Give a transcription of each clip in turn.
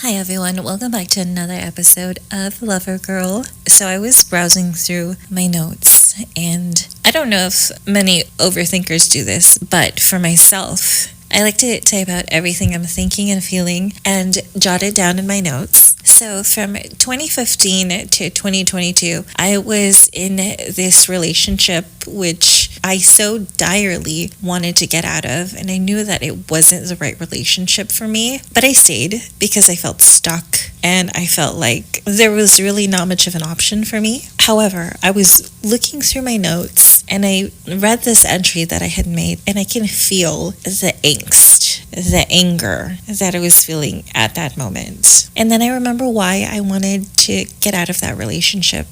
Hi everyone, welcome back to another episode of Lover Girl. So I was browsing through my notes, and I don't know if many overthinkers do this, but for myself, I like to type out everything I'm thinking and feeling and jot it down in my notes. So from 2015 to 2022, I was in this relationship which I so direly wanted to get out of, and I knew that it wasn't the right relationship for me, but I stayed because I felt stuck and I felt like there was really not much of an option for me. However, I was looking through my notes and I read this entry that I had made, and I can feel the angst, the anger that I was feeling at that moment. And then I remember why I wanted to get out of that relationship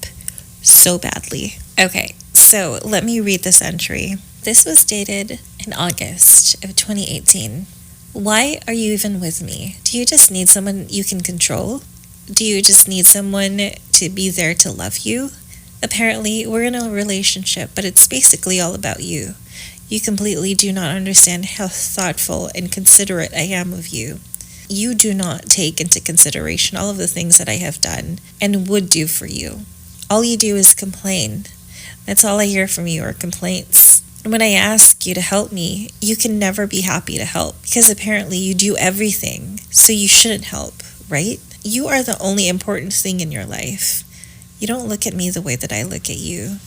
so badly. Okay, so let me read this entry. This was dated in August of 2018. Why are you even with me? Do you just need someone you can control? Do you just need someone to be there to love you? Apparently, we're in a relationship, but it's basically all about you. You completely do not understand how thoughtful and considerate I am of you. You do not take into consideration all of the things that I have done and would do for you. All you do is complain. That's all I hear from you are complaints. When I ask you to help me, you can never be happy to help because apparently you do everything, so you shouldn't help, right? You are the only important thing in your life. You don't look at me the way that I look at you.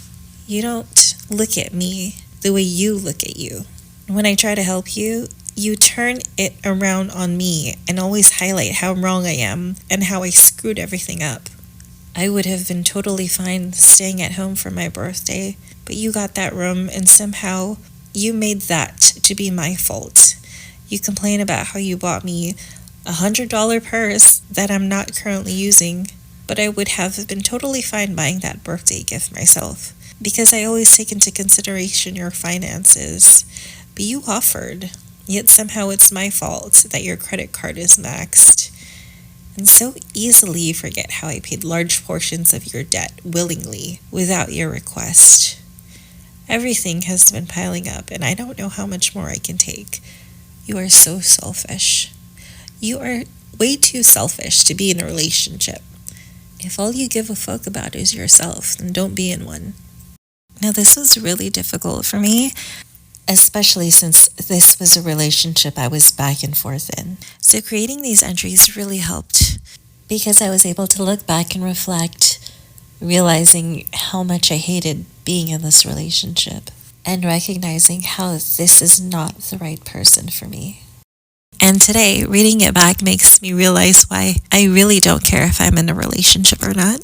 You don't look at me the way you look at you. When I try to help you, you turn it around on me and always highlight how wrong I am and how I screwed everything up. I would have been totally fine staying at home for my birthday, but you got that room and somehow you made that to be my fault. You complain about how you bought me a $100 purse that I'm not currently using, but I would have been totally fine buying that birthday gift myself because I always take into consideration your finances. But you offered, yet somehow it's my fault that your credit card is maxed. And so easily you forget how I paid large portions of your debt willingly without your request. Everything has been piling up and I don't know how much more I can take. You are so selfish. You are way too selfish to be in a relationship. If all you give a fuck about is yourself, then don't be in one. Now this was really difficult for me, especially since this was a relationship I was back and forth in. So creating these entries really helped because I was able to look back and reflect, realizing how much I hated being in this relationship and recognizing how this is not the right person for me. And today, reading it back makes me realize why I really don't care if I'm in a relationship or not.